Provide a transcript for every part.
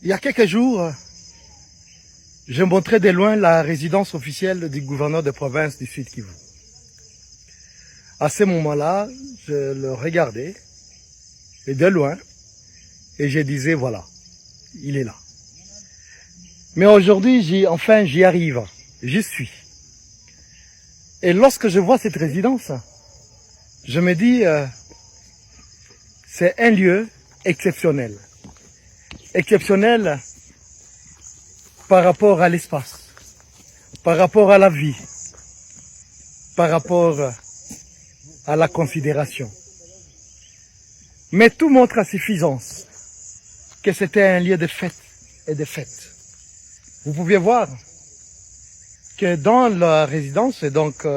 Il y a quelques jours, je montrais de loin la résidence officielle du gouverneur de province du Sud Kivu. À ce moment-là, je le regardais, et de loin, et je disais, voilà, il est là. Mais aujourd'hui, j'y arrive, j'y suis. Et lorsque je vois cette résidence, je me dis, c'est un lieu exceptionnel. Exceptionnel par rapport à l'espace, par rapport à la vie, par rapport à la considération. Mais tout montre à suffisance que c'était un lieu de fête et de fête. Vous pouviez voir que dans la résidence, et donc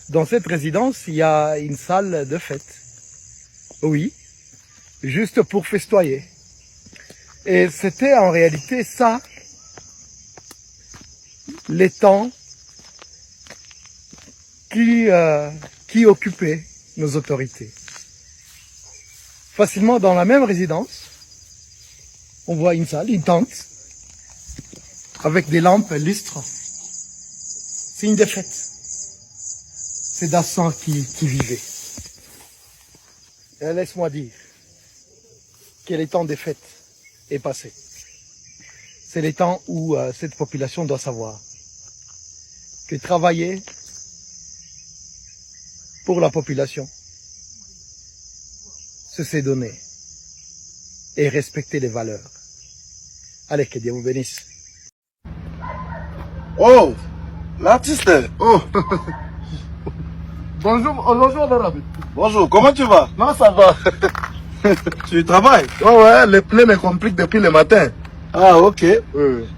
dans cette résidence, il y a une salle de fête. Oui, juste pour festoyer. Et c'était en réalité ça, les temps qui occupaient nos autorités. Facilement dans la même résidence, on voit une salle, une tente, avec des lampes lustres. C'est une défaite. C'est Dassan qui vivait. Et laisse-moi dire que les temps des fêtes est passé. C'est les temps où cette population doit savoir que travailler pour la population, c'est donner et respecter les valeurs. Allez, que Dieu vous bénisse. Oh, l'artiste. Oh. Bonjour, honorable. Bonjour, comment tu vas? Non, ça va. Tu travailles? Ouais, le plein me complique depuis le matin. Ah, ok.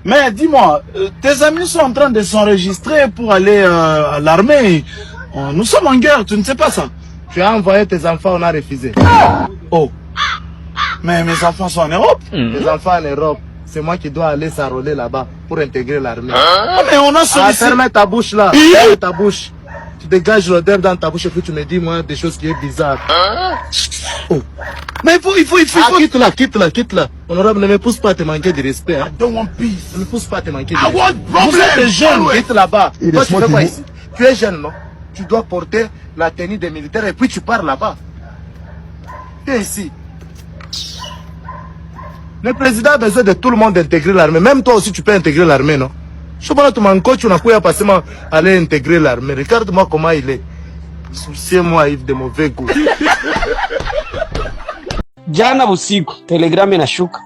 Mais dis-moi, tes amis sont en train de s'enregistrer pour aller à l'armée. Nous sommes en guerre, tu ne sais pas ça? Tu as envoyé tes enfants, on a refusé. Oh. Mais mes enfants sont en Europe? Tes enfants en Europe, c'est moi qui dois aller s'enrôler là-bas pour intégrer l'armée. Ah, mais on a sollicité... ferme ta bouche là, ferme ta bouche. Tu dégages l'odeur dans ta bouche et puis tu me dis moi des choses qui sont bizarres. Oh. Mais il faut... Quitte là. Honorable, ne me pousse pas à te manquer de respect. Hein. I don't want peace. Ne me pousse pas à te manquer de I respect. want problems. Vous êtes jeune, quitte là-bas. Toi, tu fais quoi ici? Tu es jeune, non? Tu dois porter la tenue des militaires et puis tu pars là-bas. Viens ici. Le président a besoin de tout le monde d'intégrer l'armée. Même toi aussi, tu peux intégrer l'armée, non? Je sais pas, tu m'en coach, tu n'as pas passé à aller intégrer l'armée. Regarde-moi comment il est. Souciez-moi, Yves, de mauvais goût. Jana usiku telegram inashuka.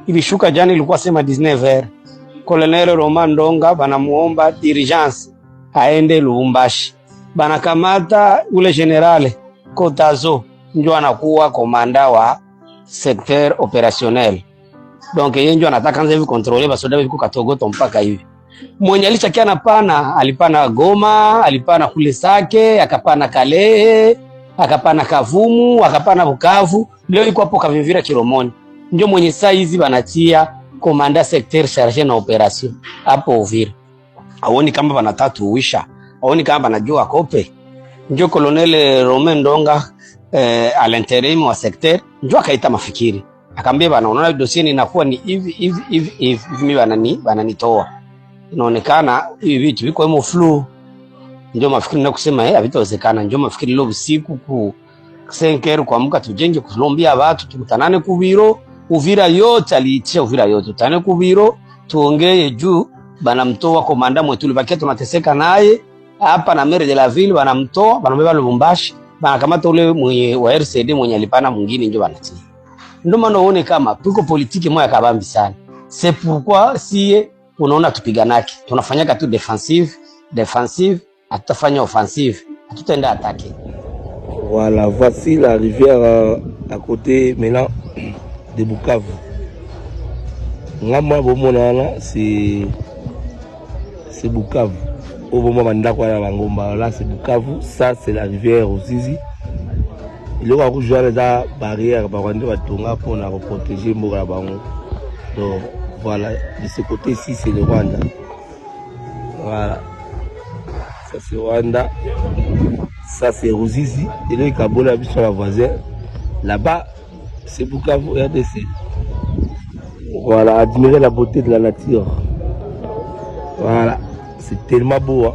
Ilishuka jana, ilikuwa sema 19h. Colonel Roman Ndonga banamuomba dirigence aende Lubumbashi. Banakamata ule generale Kotazo ndio anakuwa komanda wa secteur opérationnel. Donc yeye ndio anataka anza hivi contrôler basoda hivi Katogoto mpaka hivi. Mwenye alichakia napana, alipana Goma, alipana kule Sake, akapana Kalehe, akapana Kavumu, akapana Bukavu, leo iko hapo Kavimvira Kiromoni. Ndio mwenye saa hizi banatia komanda secteur chargé na operation hapo Uvira. Aoni kama banatatu uisha, aoni kama banajua kope. Ndio Colonel Romain Ndonga à l'intérim wa secteur ndio akaita mafikiri. Akamwambia bana, unaona dossier inakuwa ni hivi mimi bananitoa. Inaonekana hivi vitu viko hemo flu. Ndio mafikiri na kusema havitawezekana. Ndio mafikiri leo usiku ku 5h kuamka tujenge kulombia watu tukutanane ku biro Uvira yote, aliitisha Uvira yote tutane ku biro tuongee juu banamtoa komanda mwetu libakia tunateseka naye hapa na maire de la ville, banamtoa banambeba Lubumbashi, banakamata ule mwenye wa RCD mwenye alipana mwingine ndio banatia. Ndio maana uone kama tuko politiki moja kabambi sana. C'est pourquoi si unaona tupiganaki, tunafanyaka tu defensive, hatutafanya offensive, hatutaenda attaquer. Voilà, voici la rivière à côté maintenant de Bukavu. Ngama bomonana c'est Bukavu. Au moment mandako na bangomba là c'est Bukavu, ça c'est la rivière Ruzizi. Il y a rejoindre la barrière pour batonga pour protéger mboka bango. Donc voilà, de ce côté ici c'est le Rwanda. Voilà. Ça c'est Rwanda. Ça c'est Ruzizi. Et là il y a Kabola sur la voisine. Là-bas c'est Bukavu RDC. Voilà, admirer la beauté de la nature. Voilà, c'est tellement beau. Hein.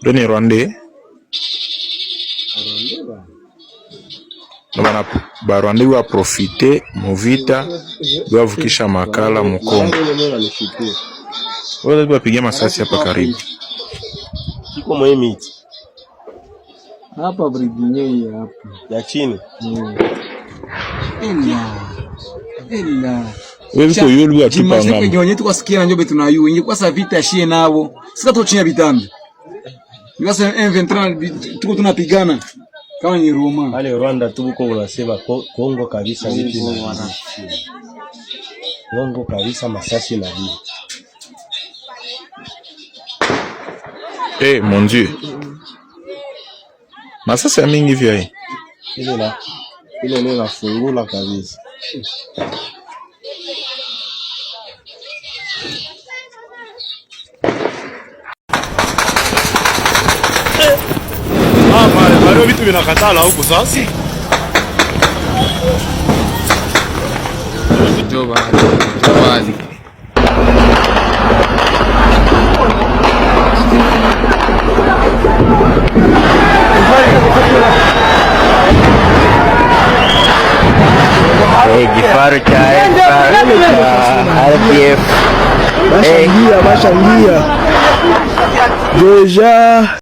Doni Rwandais Barwandais wa profite movita wavukisha makala Mukongo. Wale wapigia masasi hapa karibu. Kiko mwe miti. Hapa brigine hapa. Ya chini. Ela. Wewe uko yulu akipanga. Jimaje kwenye tukasikia njobe tunayu. Ingekuwa sa vita shie nabo. Sika tu chini bitanda. Ngasa M23 tuko tunapigana. Kama ni Roma. Wale Rwanda tuko unasema Kongo kabisa vipi na Kongo kabisa masasi na bibi. Eh, mon Dieu. Masasi ya mingi vya hii. Ile ni nafungula kabisa. Bado vitu vinakatala huko sasa. Joba. Wazi. Kifaru cha RDF. Bashangia. Deja.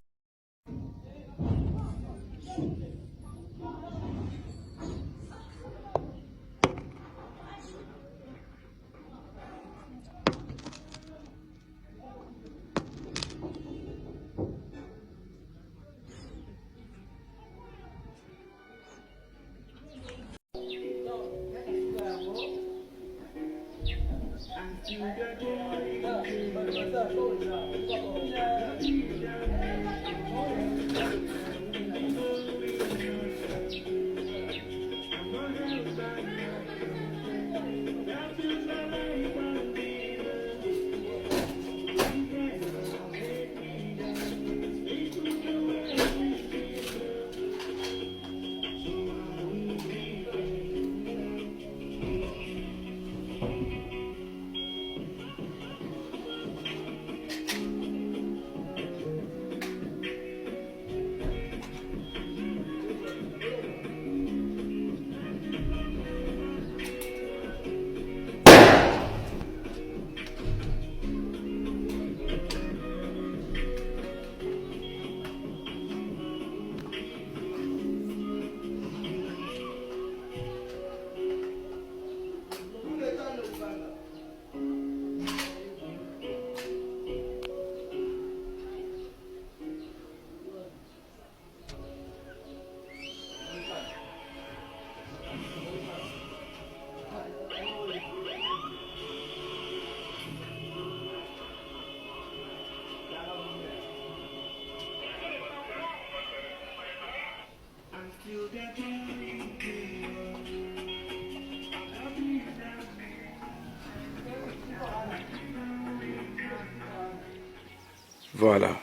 Voilà.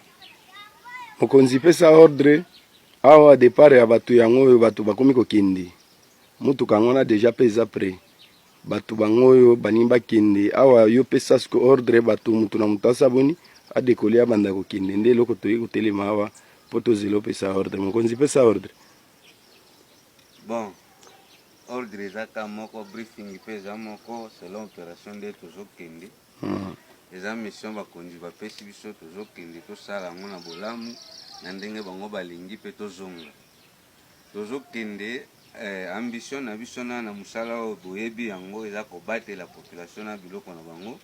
Mokonzi pesa ordre awa départ ya batu yango batu bakomi kokindi. Mutu kangona déjà pesa prêt. Batu bangoyo banimba kindi awa yo pesa sko ordre batu mutu na mutasa boni a décoller abanda kokindi nde loko toyi kotelema awa poto zelo pesa ordre. Mokonzi pesa ordre. Bon. Ordre zaka moko briefing pesa moko selon opération de toujours kindi. Eza mission bakonzi bapesi biso tozokende tosala yango na bolamu na ndenge bango balingi mpe tozonga tozokende ambition na biso na mosala oyo boyebi yango eza kobatela population na biloko na bango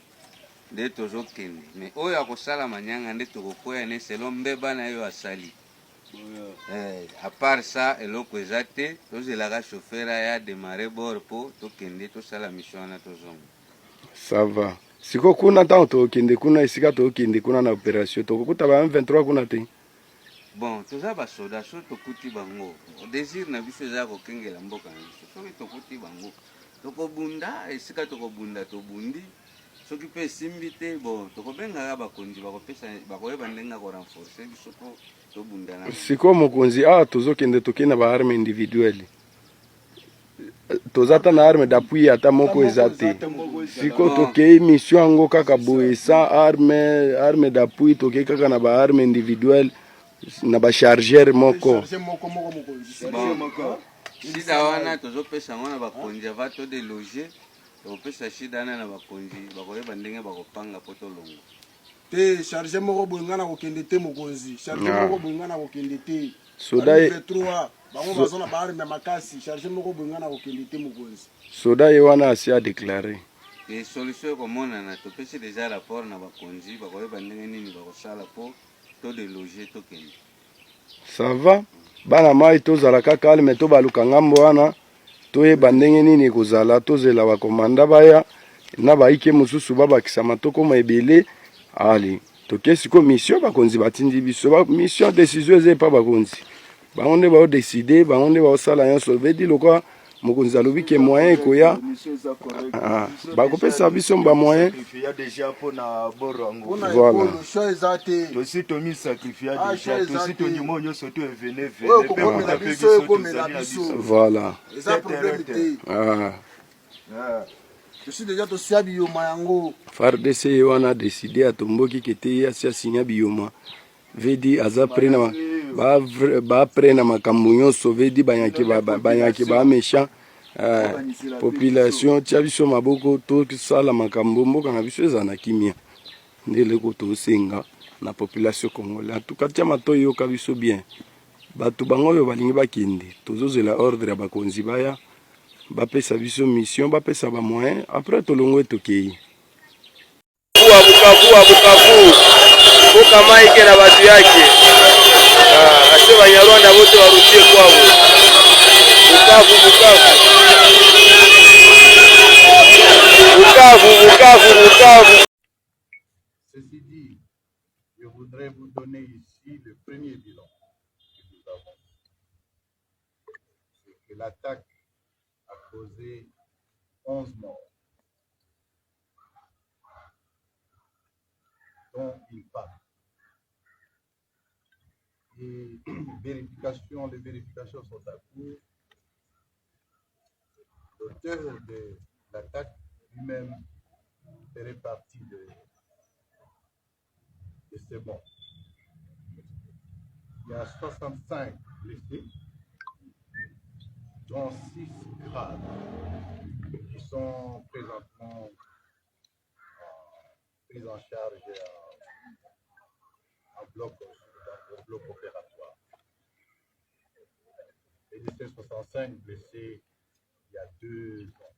nde tozokende me oyo akosala manyanga nde tokokoya ne selon mbeba na yo asali à part ça eloko eza te tozelaka chauffeur ya démarrer bord mpo tokende tosala mission wana tozonga. Ça va. Siko kuna tanto kinde kuna isika to kinde kuna na operation to kukuta ba M23 kuna te. bon toza basoda so tokuti bango désir na biso eza kokengela mboka na biso soki tokuti bango tokobunda esika tokobunda tobundi soki mpe esimbi te bon tokobengaka bakonzi bakoyeba ndenge korenforce biso po tobunda na sikoyo mokonzi awa tozokende tokei na baarme individuele toza ata na arme d'appui ata moko eza te sikoyo tokei mission yango kaka boye sans arme d'appui tokei kaka na baarme individuele na bachargeur moko shida wana tozopesa yango na bakonzi ava to deloge tokopesa shida wana na bakonzi bakoyeba ndenge bakopanga po tolongo te charge moko boyenga na kokende te mokonzi charge moko boyenga na kokende te soda bango bazona baarme makasi charge moko boyenga na kokende te mokonzi soda ye wana asi adeklare e solution ekomonana topesi deja rapport na bakonzi bakoyeba ndenge nini bakosala po to deloge tokende ça va bana mai tozalaka kalme tobaluka ngambo wana toyeba ndenge nini ekozala tozela bakomanda baya na baike mosusu babakisama tokoma ebele ali toke siko mission bakonzi batindi biso mission décision eza epa bakonzi bango nde baodeside bango nde baosala nyonso vedi lokwa mokonzi alobi ke moyen ekoya bakopesa biso bamoyen voilà FARDC ye wana décidé atomboki kete ye asi asinya biyoma vedi aza prena baprena makambo nyonso vedi banyaki bamesha population tia biso maboko tosala makambo mboka na biso eza na kimia nde leko tosenga na population congolais atuka tia matoi yoka biso bien bato bango oyo balingi bakende tozozela ordre ya bakonzi baya bapesa biso mission bapesa bamoyen après tolongo etokei Bukavu mboka maike na batu yake ase banyarwanda bote barudie kwao Bukavu. Ceci dit, je voudrais vous donner ici le premier bilan que nous avons. C'est que l'attaque a causé 11 morts, dont une femme. Et les vérifications sont à court. L'auteur de l'attaque lui-même ferait partie de ces morts. Il y a 65 blessés, dont 6 graves, qui sont présentement pris en charge en bloc opératoire. Et de ces 65 blessés, il y a 2 enfants.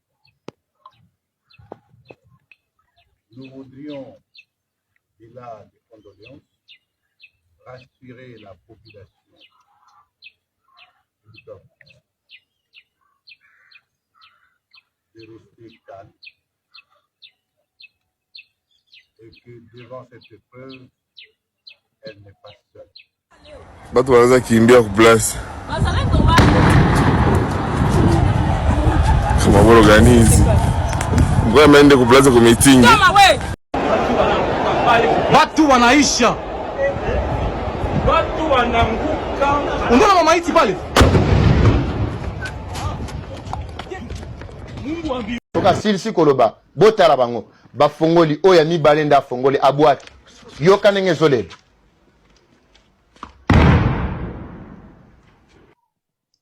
Nous voudrions, au-delà des condoléances, rassurer la population de rester calme et que devant cette épreuve, elle n'est pas seule. Batu wanaweza kimbia kuplasi kama organize ngoja maende kuplaza kwa meeting. Watu wanaisha, watu wananguka. Unaona mamaiti pale, toka silisi koloba botala bango bafongoli oya mibale nda fongoli abwaki yoka ndenge zolelo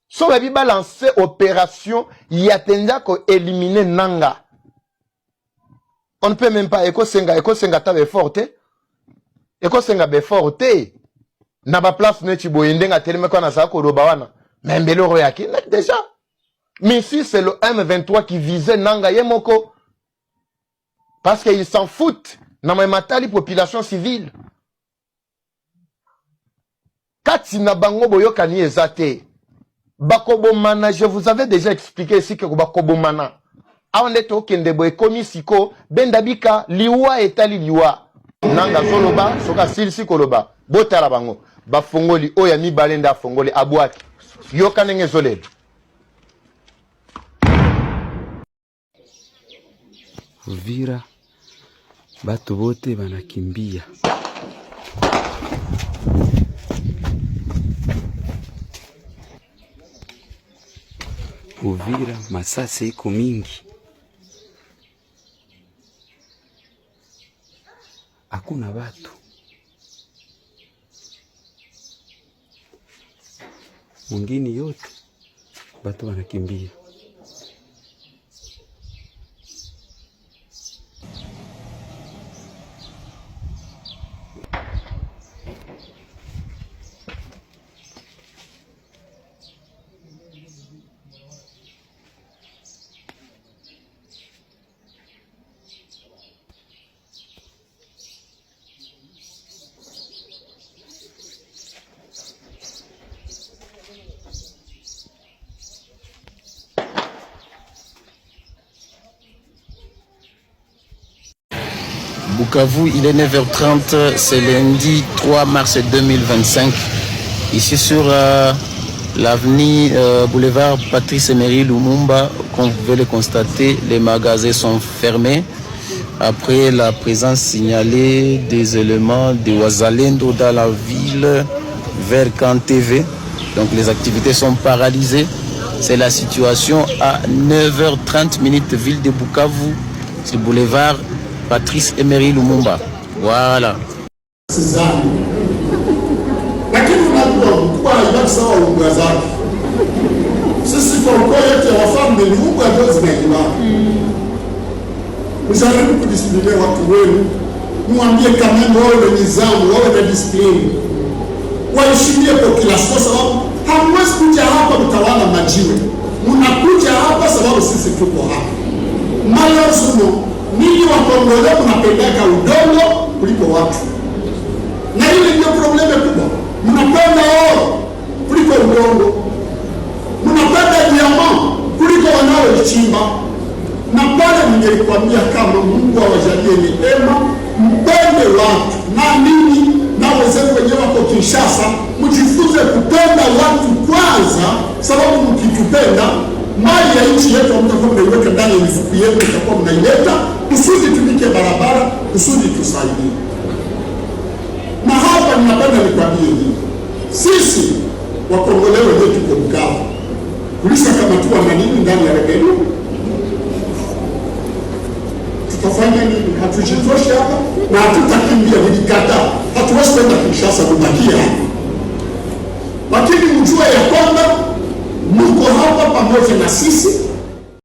so babi balancer opération yatenza ko éliminer nanga. On ne peut même pas ekosenga tabe forte ekosenga be forte na ba place ne chiboyende nga teleme kwa na sa ko roba wana membelo yaki déjà. Mais ici c'est le M23 qui visait nanga yemoko parce qu'ils s'en foutent na matali population civile. Kati na bango boyokani ezate bakobomana, je vous avais déjà expliqué ici que bakobomana aonde to kende boy komisiko bendabika liwa etali liwa nanga soloba soka silsi koloba botala bango bafongoli oya mibale nda afongoli abwaki yoka ndenge ezolela. Uvira batu bote banakimbia. Uvira masasi iko mingi, hakuna batu. Mwingine yote batu banakimbia. Bukavu, il est 9h30, c'est lundi 3 mars 2025. Ici sur l'avenue boulevard Patrice Emery Lumumba, comme vous pouvez le constater, les magasins sont fermés après la présence signalée des éléments de Wazalendo dans la ville vers Kantv. Donc les activités sont paralysées. C'est la situation à 9h30 minutes, ville de Bukavu, sur le boulevard Patrice Emery Lumumba. Voilà. Lakini unakuwa ibaki sawa lugha zake. Sisi kwa ukoo yetu ya wafalme ni lugha ndio zinaelewana. Mshauri kudisiplinia watu wenu, mwambie kama wao ni nizamu, wao na discipline. Waheshimie kwa kila sababu hamwezi kuja hapa mtawala majiwe. Mnakuja hapa sababu sisi tuko hapa. Malazimo ninyi wa Kongole mnapendeka udongo kuliko watu. Na ile ndio probleme kubwa. Mnapenda oro kuliko udongo. Mnapenda diamant kuliko wanaoichimba. Na pale ningelikwambia kama Mungu awajalie neema, mpende watu. Na nini na wazee wenyewe wako Kinshasa, mjifunze kupenda watu kwanza, sababu mkitupenda mali ya nchi yetu mtakuwa mnaiweka ndani ya mifuko yetu, mtakuwa mnaileta kusudi tupike barabara, kusudi tusaidie. Na hapa ninapenda nikwambie hivi, sisi Wakongole wenyewe tuko Bukavu, tulishakamatiwa na nini ndani ya rebellion. Tutafanya nini? Hatujitoshe hapa na hatutakimbia nilikata. Hatuwezi kwenda Kinshasa kubakia hapa. Lakini mjue ya kwamba mko hapa pamoja na sisi